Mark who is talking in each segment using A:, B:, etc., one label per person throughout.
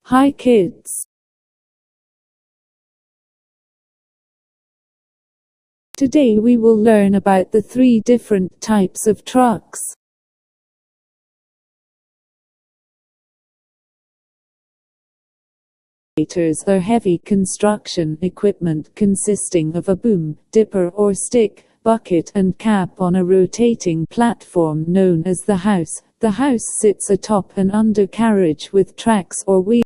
A: Hi kids. Today we will learn about the 3 different types of trucks. Excavators are heavy construction equipment consisting of a boom, dipper or stick, bucket and cap on a rotating platform known as the house. The house sits atop an undercarriage with tracks or wheels.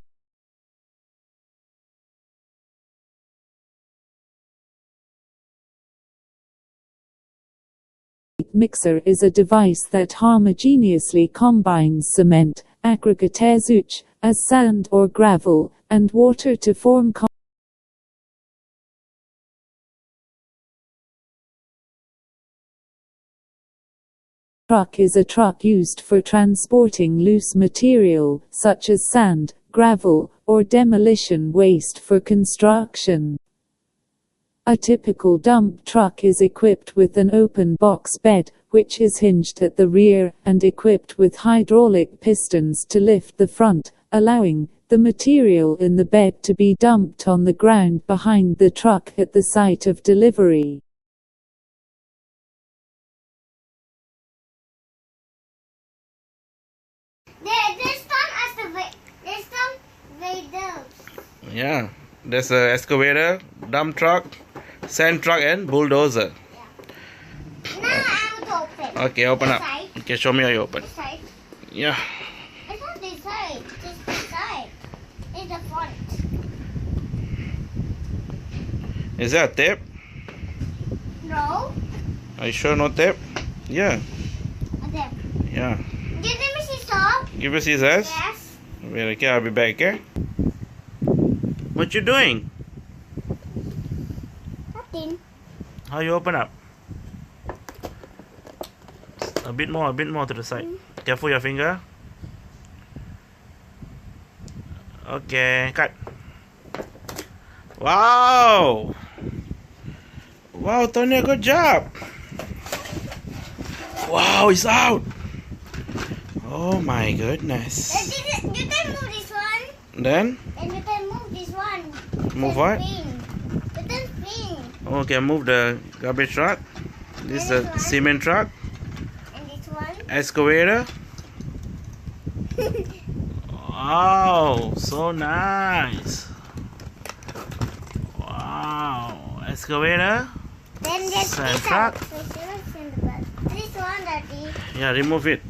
A: Mixer is a device that homogeneously combines cement, aggregate as sand or gravel, and water to form Truck is a truck used for transporting loose material, such as sand, gravel, or demolition waste for construction. A typical dump truck is equipped with an open box bed, which is hinged at the rear, and equipped with hydraulic pistons to lift the front, allowing the material in the bed to be dumped on the ground behind the truck at the site of delivery.
B: Yeah, there's an excavator, dump truck, sand truck and bulldozer.
C: Yeah. Now I want to open.
B: Okay, open up.
C: Side.
B: Okay, show me how you open.
C: This side.
B: Yeah.
C: It's not this side. Just this side. It's the front.
B: Is that tape?
C: No.
B: Are you sure no tape? Yeah.
C: Okay.
B: Yeah.
C: Give me scissors.
B: Give your scissors.
C: Yes.
B: Wait, okay, I'll be back, okay? What you doing?
C: Nothing.
B: How you open up? A bit more to the side. Careful your finger. Okay, cut. Wow! Wow, Tonya, good job! Wow, it's out! Oh my goodness.
C: You can move this one.
B: Then?
C: And you can move this one.
B: Move what?
C: You can spin.
B: Okay, move the garbage truck. This is a cement truck.
C: And this one.
B: Excavator. Wow, so nice. Wow, excavator.
C: Then there's
B: Sand
C: this
B: truck.
C: This one, Daddy.
B: Yeah, remove it.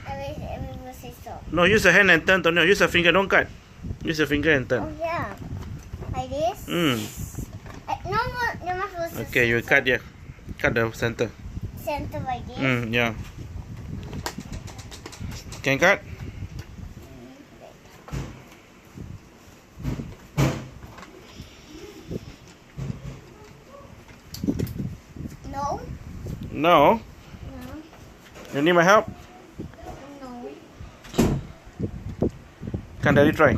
C: I will say so.
B: No, use your hand and turn, Tonyo. Use your finger, don't cut. Use your finger and
C: Oh
B: turn.
C: yeah. Like this. No more. No more supposed to
B: Okay, you cut here. Cut the center.
C: center like this.
B: Yeah. Can cut?
C: No.
B: No.
C: No.
B: You need my help?
C: No.
B: Can Daddy try?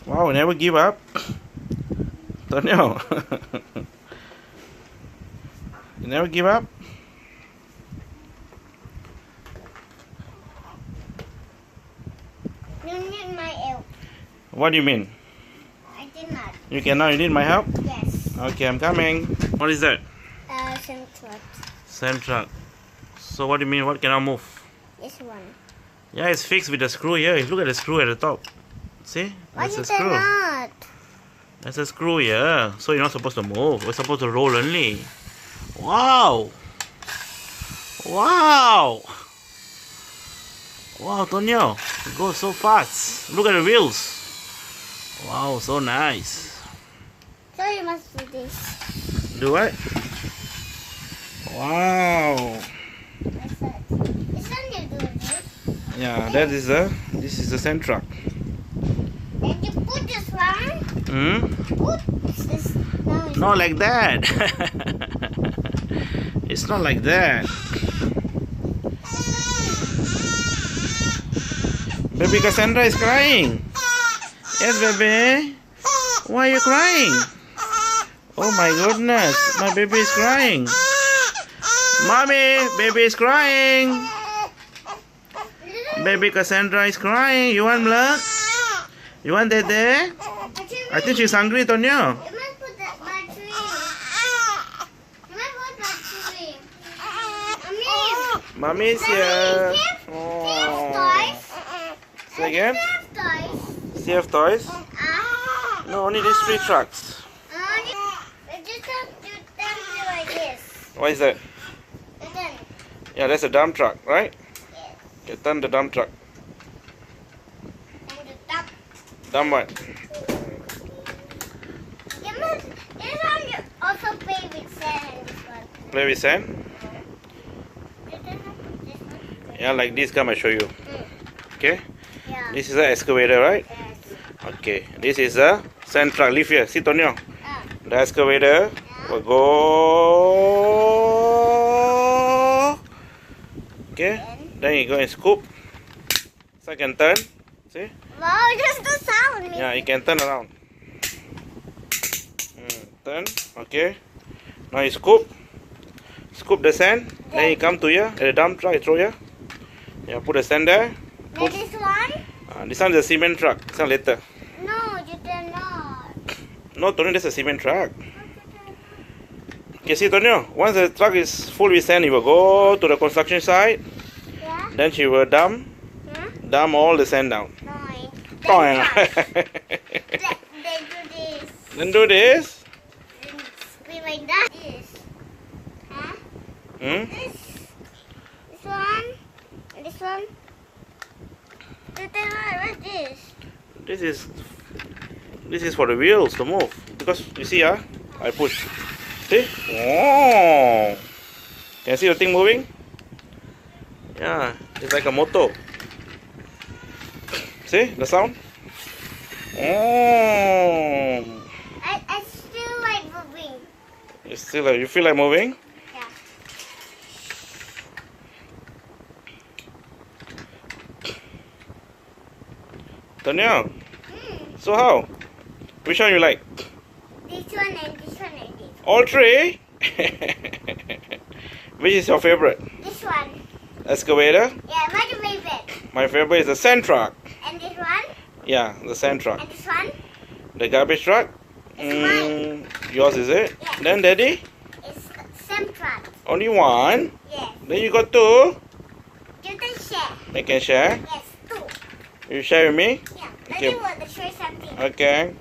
B: Wow, never give up. Tonyo. You never give up?
C: You need my help.
B: What do you mean?
C: I did not.
B: You cannot, you need my help?
C: Yes.
B: Okay, I'm coming. What is that?
C: Center.
B: Sand truck. So what do you mean, what cannot move?
C: This one.
B: Yeah, it's fixed with the screw here. Look at the screw at the top. See?
C: Why
B: That's
C: you
B: a screw.
C: cannot?
B: That's a screw here. So you're not supposed to move. We're supposed to roll only. Wow! Wow! Wow, Tonyo. It goes so fast. Look at the wheels. Wow, so nice.
C: So you must do this.
B: Do what? Wow.
C: That's it. This one you do this.
B: Yeah, this is the sand truck.
C: Then you put this one. Put this. No, it's
B: Not like that. It's not like that. Baby Cassandra is crying. Yes, baby. Why are you crying? Oh my goodness, my baby is crying. Mommy, baby is crying. Baby Cassandra is crying. You want milk? You want that there? I think she's hungry, Tonyo.
C: You must put that battery. You must put battery. Mommy.
B: Mommy's here.
C: Toys.
B: Say again?
C: Toys.
B: CF toys? No, only these 3 trucks.
C: Just have to turn it like this.
B: What is that?
C: And then,
B: Yeah, that's a dump truck, right?
C: yes.
B: Okay, turn the dump truck.
C: And the top.
B: Dump what?
C: You must, this one you also play with sand. This one.
B: Play with sand?
C: You don't have to put this one.
B: Yeah, like this. Come, I show you. Okay?
C: Yeah.
B: This is the excavator, right?
C: Yes.
B: Okay. This is the sand truck. Leave here. See, Tonyo. The excavator will go. Okay. Then you go and scoop. So I can turn. See?
C: Wow, just the sound.
B: Yeah, you can turn around. Turn. Okay. Now you scoop. Scoop the sand. Then you come to here. At the dump truck, you throw here. Yeah, put the sand there.
C: Then this one?
B: This one is a cement truck. This one later.
C: No, you did not.
B: No, Tonyo, that's a cement truck. Okay, see, Tonyo. Once the truck is full with sand, it will go to the construction site.
C: Yeah?
B: Then she will dump all the sand down.
C: No.
B: Then
C: They do this.
B: do this.
C: Then spin like that. This. Huh? This one. And this one. What's this?
B: This is for the wheels to move. Because you see, I push. See? Oh! Can you see the thing moving? Yeah, it's like a motor. See the sound? Oh!
C: I still like moving.
B: You feel like moving?
C: Yeah.
B: Tonyo, so how? Which one you like?
C: This one and this one and this.
B: All 3? Which is your favorite?
C: This one.
B: Excavator?
C: Yeah, my favorite.
B: My favorite is the sand truck.
C: And this one.
B: Yeah, the sand truck.
C: And this one.
B: The garbage truck? Yours is it?
C: Yeah.
B: Then daddy?
C: It's same truck.
B: Only one?
C: Yes.
B: Then you got 2?
C: You can share.
B: We can share?
C: Yes, 2.
B: You share with me?
C: Yeah.
B: Okay.
C: Daddy want to show you something.
B: Okay.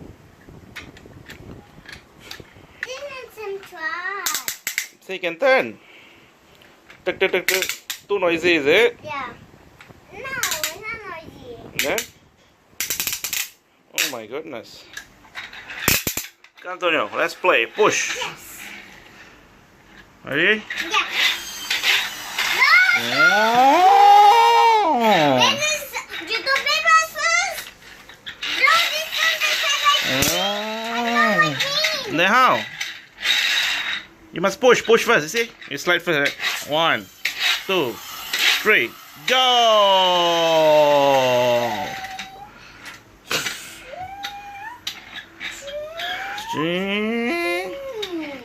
C: This is some truck.
B: So you can turn. Tuk, tuk, tuk, tuk. Too noisy, is it?
C: Yeah. No, it's not noisy.
B: Yeah? Oh my goodness. Come, Antonio, let's play. Push.
C: Yes.
B: Ready?
C: Yeah.
B: Oh!
C: This is you do paper first. No, this one is like me.
B: Then how? You must push first, you see? You slide first. Right? 1, 2, 3, go!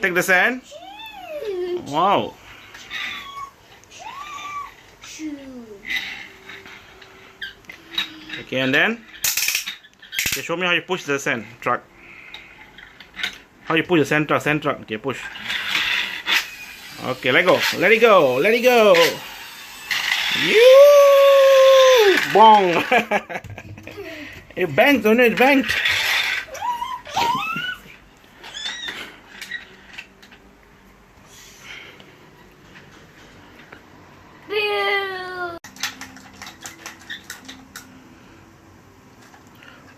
B: Take the sand. Wow. Okay, and then okay, show me how you push the sand truck. How you push the sand truck? Okay, push. Okay, let go. Let it go. Let it go. You bong. It banked on it. Banked.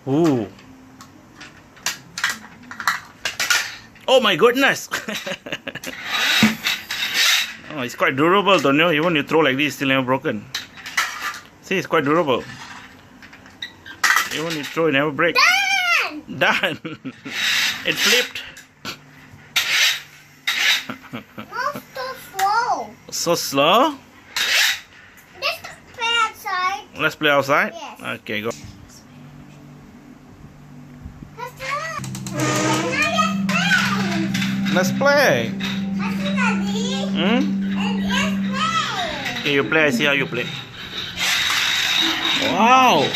B: Ooh. Oh my goodness. Oh, it's quite durable, don't you? Even you throw like this, still never broken. See, it's quite durable. Even you throw, it never break. Done. It flipped.
C: Not so slow.
B: So slow.
C: Let's play outside.
B: Let's play outside.
C: Yes.
B: Okay, go. Let's play. Okay, you play. I see how you play. Wow.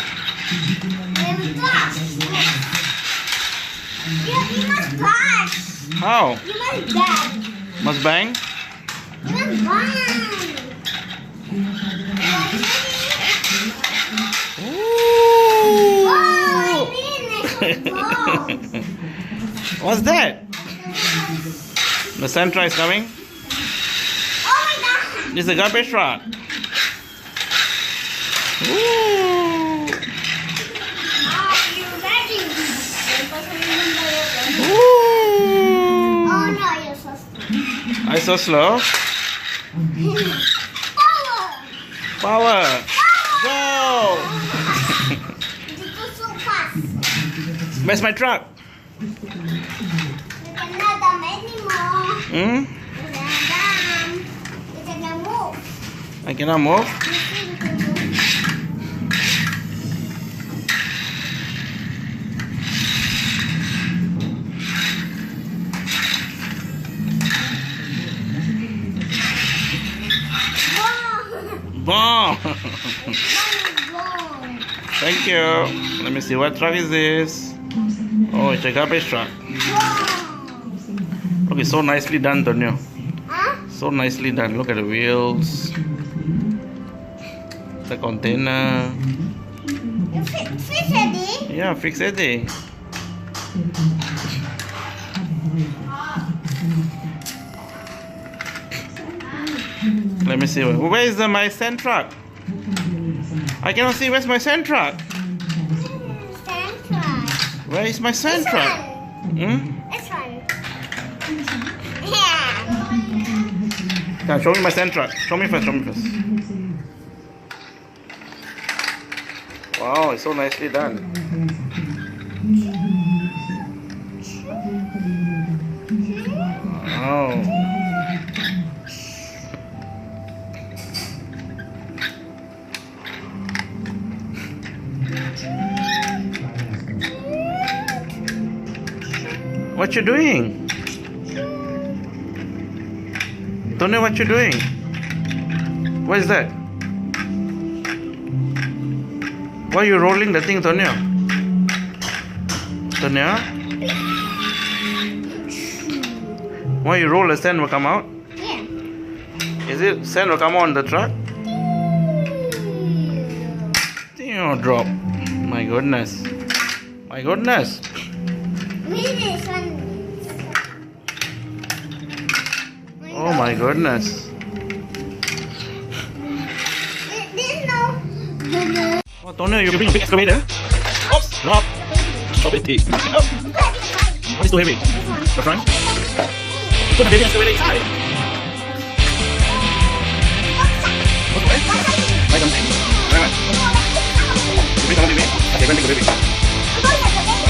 C: You must push.
B: How?
C: You must bang.
B: Must bang?
C: You must bang. Oh, I mean,
B: What's that? The Sentra is coming.
C: oh my God.
B: It's a garbage truck. Ooh.
C: Are you ready?
B: Ooh.
C: Oh no, you're so slow.
B: I'm so slow.
C: Power.
B: Power. Go.
C: You go so fast.
B: Where's my truck?
C: You cannot dump anymore.
B: Hmm?
C: You cannot dump. You cannot move.
B: I cannot move.
C: You see, you can move.
B: Bomb.
C: Wow.
B: Thank you. Let me see. What truck is this? Oh, it's a garbage truck. Okay, so nicely done, Tonyo.
C: Huh?
B: So nicely done. Look at the wheels. The container.
C: You fix it,
B: Yeah, fix it. Let me see. Where is my sand truck? I cannot see. Where's my sand truck?
C: Stand try.
B: Where is my sand
C: This
B: truck?
C: one.
B: Hmm?
C: This one. Yeah.
B: Come, show me my sand truck. Show me first. Wow, it's so nicely done. Wow. What you doing? Tonyo, what you doing? What is that? Why are you rolling the thing, Tonyo? Tonyo? Why you roll the sand will come out?
C: Yeah.
B: Is it sand will come out on the truck? Damn, drop. My goodness. My goodness.
C: This one.
B: Oh my goodness.
C: This no.
B: Oh, Tonyo, you're bring a big excavator? Oops, drop. Drop it. What is too heavy? The front? Put the baby excavator inside. What's the way? Buy something. Right. You bring something, baby? Okay, bring the baby.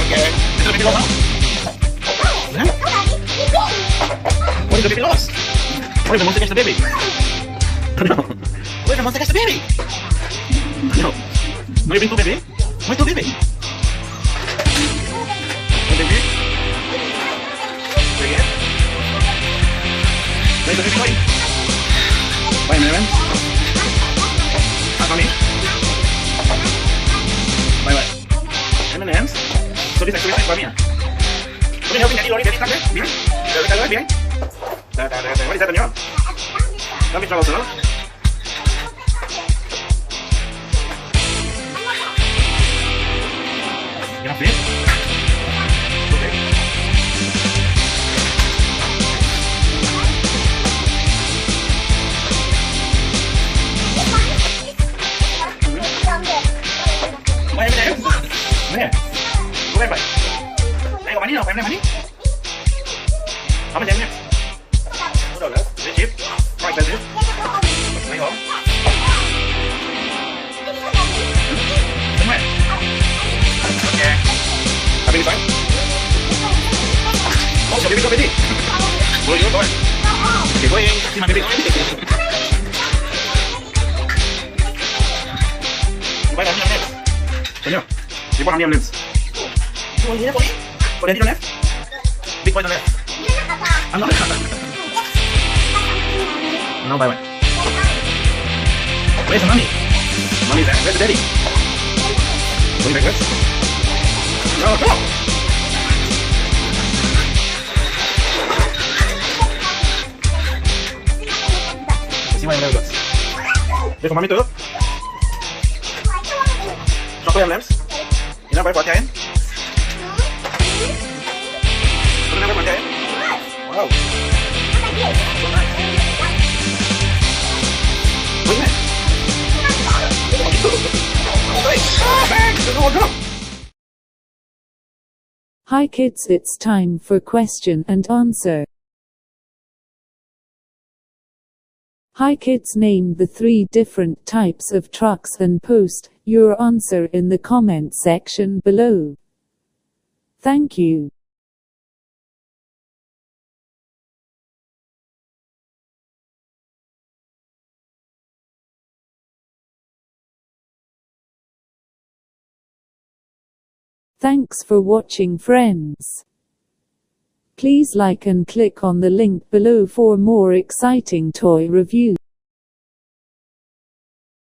B: Okay. Is the baby lost now? Huh? What if the baby lost? What if the monster catch the baby? No. What if the monster catch the baby? No. No, you bring two baby? Why two baby? One baby? Bring it. Where's the baby going? Why, man? Mommy? Why, what? M&M's? So this excavator is for me, ah? Can you help me, Daddy? Lorry, Daddy, stand there? Behind? There, behind? There. What is that on your arm? Don't be trouble, no? You have this? Okay. Why em này? Nè. Cô em vậy. Đây có bánh đi nào, em đây bánh đi. Không anh em nha. Bắt đầu nữa, để chip. Quay lên tiếp. Mấy hổ. Đúng rồi. Ok. À bên phải. Ô, cho baby go đi. Vừa vô thôi. Chỉ có em, xin mời baby go đi. Vai làm em. Tonyo, you want how many limbs? Put it on left. Big boy on left. I'm not. No, bye bye. Where's the mommy? Mommy's there. Where's the daddy? Going backwards? No, go! Wait for mommy to look. Chocolate M&M's. You know, buy for 10. Put it for 10. Wow. So nice. Wait a minute.
A: Hi kids, it's time for question and answer. Hi kids, name the 3 different types of trucks and post your answer in the comment section below. Thank you. Thanks for watching, friends. Please like and click on the link below for more exciting toy reviews.